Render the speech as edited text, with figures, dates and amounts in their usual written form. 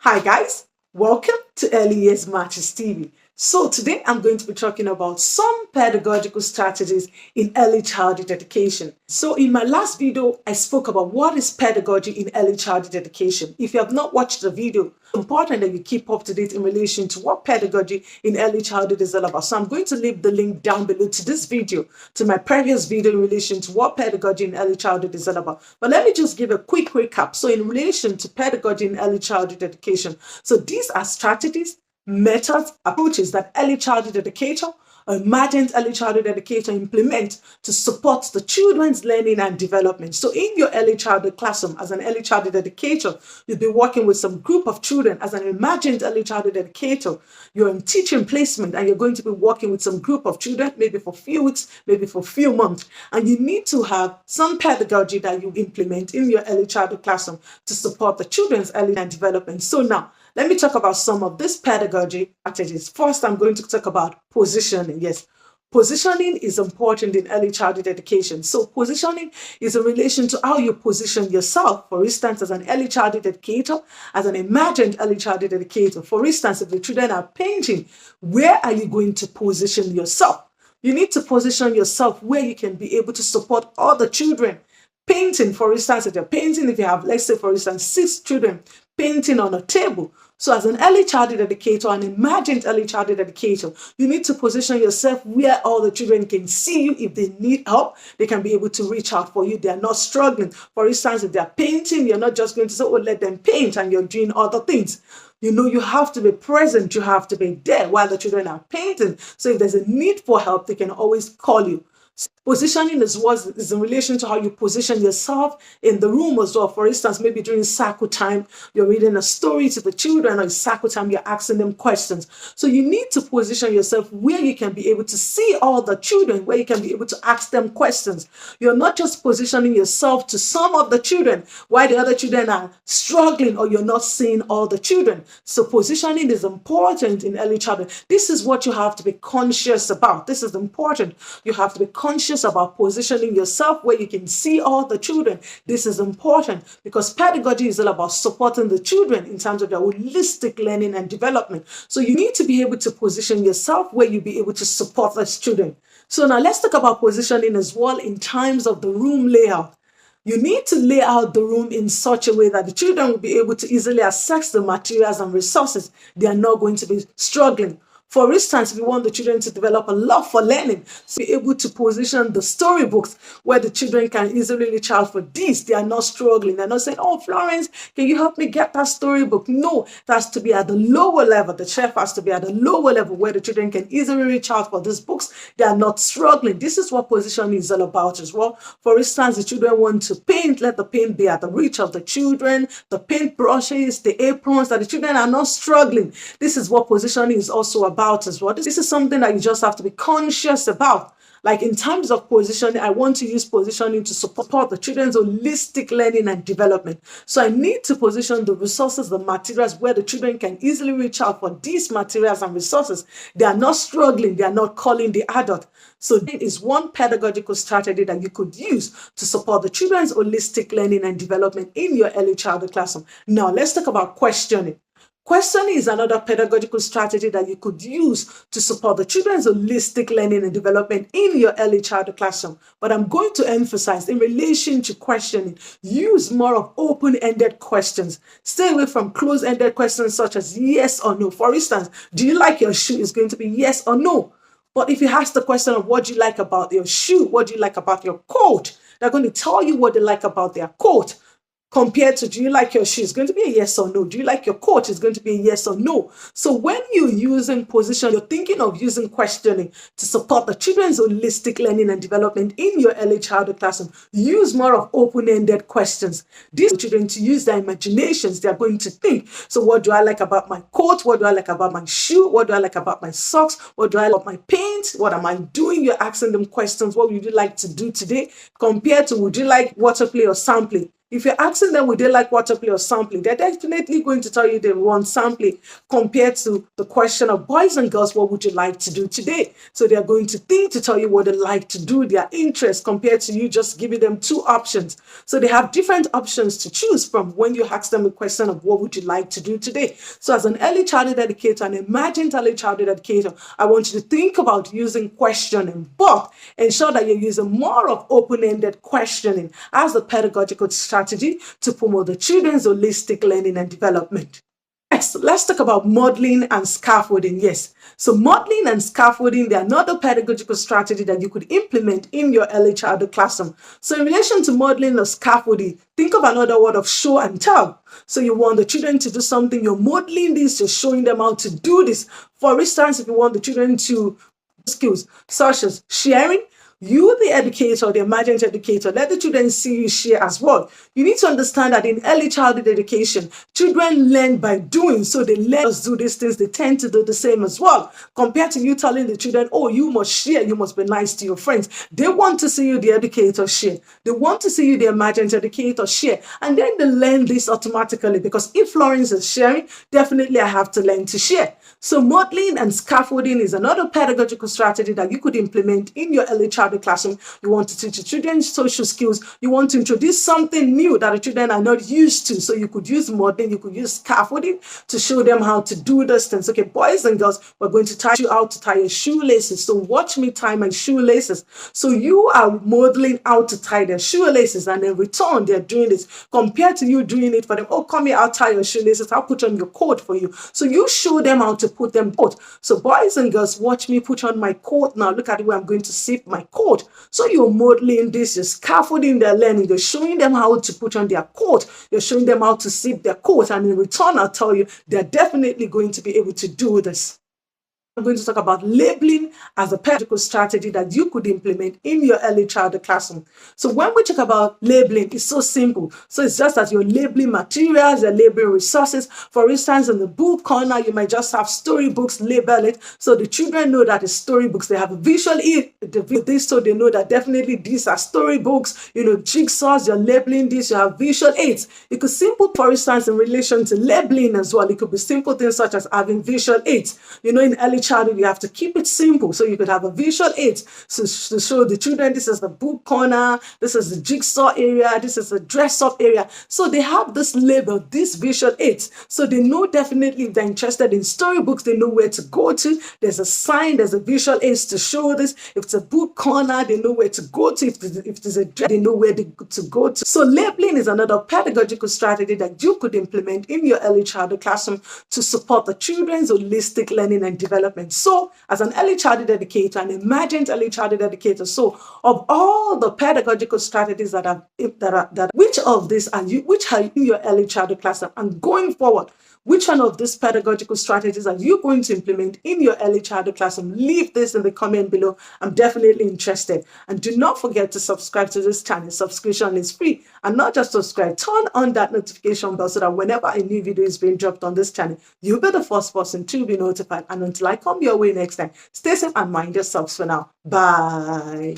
Hi guys, welcome to Early Years Matters TV. So today I'm going to be talking about some pedagogical strategies in early childhood education. So in my last video, I spoke about what is pedagogy in early childhood education. If you have not watched the video, it's important that you keep up to date in relation to what pedagogy in early childhood is all about. So I'm going to leave the link down below to this video, to my previous video in relation to what pedagogy in early childhood is all about. But let me just give a quick recap. So in relation to pedagogy in early childhood education, so these are strategies, methods, approaches that early childhood educator or imagined early childhood educator implement to support the children's learning and development. So in your early childhood classroom, as an early childhood educator, you'll be working with some group of children. As an imagined early childhood educator, you're in teaching placement and you're going to be working with some group of children, maybe for a few weeks, maybe for a few months. And you need to have some pedagogy that you implement in your early childhood classroom to support the children's early and development. So now, let me talk about some of these pedagogy strategies. First, I'm going to talk about positioning. Yes, positioning is important in early childhood education. So positioning is in relation to how you position yourself. For instance, as an early childhood educator, as an imagined early childhood educator. For instance, if the children are painting, where are you going to position yourself? You need to position yourself where you can be able to support other children. Painting, for instance, if you're painting, if you have, let's say, for instance, 6 children painting on a table. So as an early childhood educator, an imagined early childhood educator, you need to position yourself where all the children can see you. If they need help, they can be able to reach out for you. They are not struggling. For instance, if they're painting, you're not just going to say, oh, let them paint, and you're doing other things. You have to be present. You have to be there while the children are painting. So if there's a need for help, they can always call you. Positioning is in relation to how you position yourself in the room as well. For instance, maybe during circle time, you're reading a story to the children, or in circle time, you're asking them questions. So you need to position yourself where you can be able to see all the children, where you can be able to ask them questions. You're not just positioning yourself to some of the children while the other children are struggling, or you're not seeing all the children. So positioning is important in early childhood. This is what you have to be conscious about. This is important. You have to be conscious about positioning yourself where you can see all the children. This is important because pedagogy is all about supporting the children in terms of their holistic learning and development. So you need to be able to position yourself where you'll be able to support the student. So now let's talk about positioning as well in terms of the room layout. You need to lay out the room in such a way that the children will be able to easily access the materials and resources. They are not going to be struggling. For instance, if you want the children to develop a love for learning, so be able to position the storybooks where the children can easily reach out for this. They are not struggling. They're not saying, oh, Florence, can you help me get that storybook? No, that has to be at the lower level. The shelf has to be at the lower level where the children can easily reach out for these books. They are not struggling. This is what positioning is all about as well. For instance, the children want to paint. Let the paint be at the reach of the children. The paint brushes, the aprons, that the children are not struggling. This is what positioning is also about as well. This is something that you just have to be conscious about. Like in terms of positioning, I want to use positioning to support the children's holistic learning and development. So I need to position the resources, the materials where the children can easily reach out for these materials and resources. They are not struggling. They are not calling the adult. So this is one pedagogical strategy that you could use to support the children's holistic learning and development in your early childhood classroom. Now let's talk about questioning. Questioning is another pedagogical strategy that you could use to support the children's holistic learning and development in your early childhood classroom. But I'm going to emphasize in relation to questioning, use more of open-ended questions. Stay away from closed-ended questions such as yes or no. For instance, do you like your shoe? Is going to be yes or no. But if you ask the question of what do you like about your shoe, what do you like about your coat, they're going to tell you what they like about their coat. Compared to do you like your shoes, it's going to be a yes or no. Do you like your coat? It's going to be a yes or no. So when you're using position, you're thinking of using questioning to support the children's holistic learning and development in your early childhood classroom. Use more of open-ended questions. These children to use their imaginations. They're going to think. So what do I like about my coat? What do I like about my shoe? What do I like about my socks? What do I like about my paint? What am I doing? You're asking them questions. What would you like to do today? Compared to would you like water play or sound play? If you're asking them, would they like water play or sampling, they're definitely going to tell you they want sampling compared to the question of boys and girls, what would you like to do today? So they're going to think to tell you what they like to do, their interest, compared to you just giving them two options. So they have different options to choose from when you ask them a question of what would you like to do today. So as an early childhood educator, an emergent early childhood educator, I want you to think about using questioning, but ensure that you're using more of open-ended questioning as a pedagogical strategy to promote the children's holistic learning and development. Next, let's talk about modeling and scaffolding. Yes, so modeling and scaffolding, they're another pedagogical strategy that you could implement in your early childhood classroom. So in relation to modeling or scaffolding, think of another word of show and tell. So you want the children to do something, you're modeling this, you're showing them how to do this. For instance, if you want the children to skills such as sharing, you, the educator, the emergent educator, let the children see you share as well. You need to understand that in early childhood education, children learn by doing. So they let us do these things. They tend to do the same as well. Compared to you telling the children, oh, you must share, you must be nice to your friends. They want to see you, the educator, share. They want to see you, the emergent educator, share. And then they learn this automatically, because if Florence is sharing, definitely I have to learn to share. So modeling and scaffolding is another pedagogical strategy that you could implement in your early childhood classroom. You want to teach the children social skills. You want to introduce something new that the children are not used to. So you could use modeling, you could use scaffolding to show them how to do those things. Okay, boys and girls, we're going to teach you how to tie your shoelaces. So watch me tie my shoelaces. So you are modeling how to tie their shoelaces, and in return, they're doing this compared to you doing it for them. Oh, come here, I'll tie your shoelaces. I'll put on your coat for you. So you show them how to put them on. So boys and girls, watch me put on my coat now. Look at the way I'm going to zip my coat. So you're modeling this, you're scaffolding their learning, you're showing them how to put on their coat, you're showing them how to zip their coat, and in return, I'll tell you, they're definitely going to be able to do this. I'm going to talk about labeling as a pedagogical strategy that you could implement in your early childhood classroom. So when we talk about labeling, it's so simple. So it's just that you're labeling materials, you're labeling resources. For instance, in the book corner, you might just have storybooks, label it. So the children know that it's storybooks. They have a visual aid, so they know that definitely these are storybooks. You know, jigsaws, you're labeling this, you have visual aids. It could simple, for instance, in relation to labeling as well, it could be simple things such as having visual aids. You know, in early childhood, you have to keep it simple. So you could have a visual aid to show the children this is the book corner, this is the jigsaw area, this is the dress up area. So they have this label, this visual aids. So they know definitely if they're interested in storybooks, they know where to go to. There's a sign, there's a visual aids to show this. If it's a book corner, they know where to go to. If there's a dress, they know where to go to. So labeling is another pedagogical strategy that you could implement in your early childhood classroom to support the children's holistic learning and development. So as an early childhood educator, an emergent early childhood educator, so of all the pedagogical strategies which of these are you, which are in your early childhood classroom, and going forward, which one of these pedagogical strategies are you going to implement in your early childhood classroom? Leave this in the comment below. I'm definitely interested. And do not forget to subscribe to this channel. Subscription is free. And not just subscribe, turn on that notification bell so that whenever a new video is being dropped on this channel, you'll be the first person to be notified. And until I come your way next time, stay safe and mind yourselves for now. Bye.